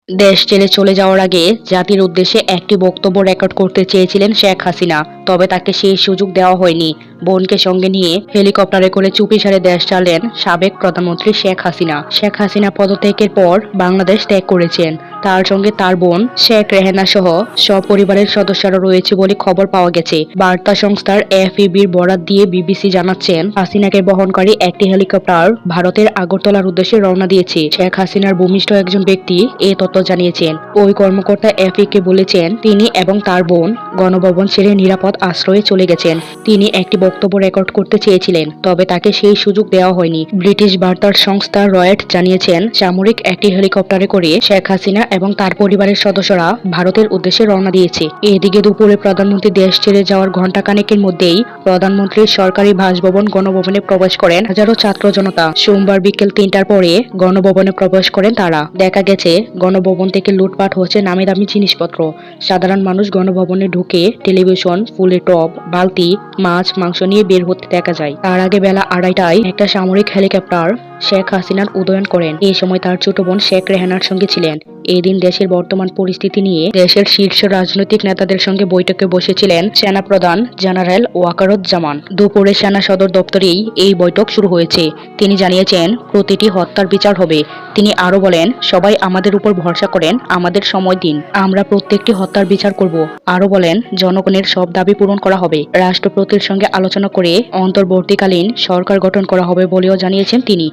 দেশ ছেড়ে চলে যাওয়ার আগে জাতির উদ্দেশ্যে একটি বক্তব্য রেকর্ড করতে চেয়েছিলেন শেখ হাসিনা, তবে তাকে সেই সুযোগ দেওয়া হয়নি। বোনকে সঙ্গে নিয়ে হেলিকপ্টারে করে চুপিসারে দেশ ছাড়লেন সাবেক প্রধানমন্ত্রী শেখ হাসিনা। শেখ হাসিনা পদত্যাগের পর বাংলাদেশ ত্যাগ করেছেন। তার সঙ্গে তার বোন শেখ রেহেনা সহ সপরিবারের সদস্যরা রয়েছে বলে খবর পাওয়া গেছে। বার্তা সংস্থার এফবির বরাত দিয়ে বিবিসি জানাচ্ছেন, হাসিনাকে বহনকারী একটি হেলিকপ্টার ভারতের আগরতলার উদ্দেশ্যে রওনা দিয়েছে। শেখ হাসিনার ভূমিষ্ঠ একজন ব্যক্তি এ তথ্য জানিয়েছেন। ওই কর্মকর্তা এফবিকে বলেছেন, তিনি এবং তার বোন গণভবন ছেড়ে নিরাপদ আশ্রয়ে চলে গেছেন। তিনি একটি বক্তব্য রেকর্ড করতে চেয়েছিলেন, তবে তাকে সেই সুযোগ দেওয়া হয়নি। ব্রিটিশ বার্তার সংস্থা রয়টার্স জানিয়েছেন, সামরিক একটি হেলিকপ্টারে করে শেখ হাসিনা এবং তার পরিবারের সদস্যরা ভারতের উদ্দেশ্যে রওনা দিয়েছে। এদিকে দুপুরে প্রধানমন্ত্রী দেশ ছেড়ে যাওয়ার ঘণ্টাখানেকের মধ্যেই প্রধানমন্ত্রীর সরকারি বাসভবন গণভবনে প্রবেশ করেন হাজারো ছাত্র জনতা। সোমবার বিকেল ৩টার পরে গণভবনে প্রবেশ করেন তারা। দেখা গেছে গণভবন থেকে লুটপাট হচ্ছে নামি দামি জিনিসপত্র। সাধারণ মানুষ গণভবনে ঢুকে টেলিভিশন, ফুলের টব, বালতি, মাছ, মাংস নিয়ে বের হতে দেখা যায়। তার আগে বেলা ২:৩০টায় একটা সামরিক হেলিকপ্টার শেখ হাসিনার উদয়ন করেন। এই সময় তার ছোট বোন শেখ রেহানার সঙ্গে ছিলেন। এই দিন দেশের বর্তমান পরিস্থিতি নিয়ে দেশের শীর্ষ রাজনৈতিক নেতাদের সঙ্গে বৈঠকে বসেছিলেন সেনাপ্রধান জেনারেল ওয়াকারুজ্জামান। দুপুরে সেনা সদর দপ্তরেই এই বৈঠক শুরু হয়েছে। তিনি জানিয়েছেন, প্রতিটি হত্যার বিচার হবে। তিনি আরো বলেন, সবাই আমাদের উপর ভরসা করেন, আমাদের সময় দিন, আমরা প্রত্যেকটি হত্যার বিচার করব। আরো বলেন, জনগণের সব দাবি পূরণ করা হবে। রাষ্ট্রপতির সঙ্গে আলোচনা করে অন্তর্বর্তীকালীন সরকার গঠন করা হবে বলেও জানিয়েছেন তিনি।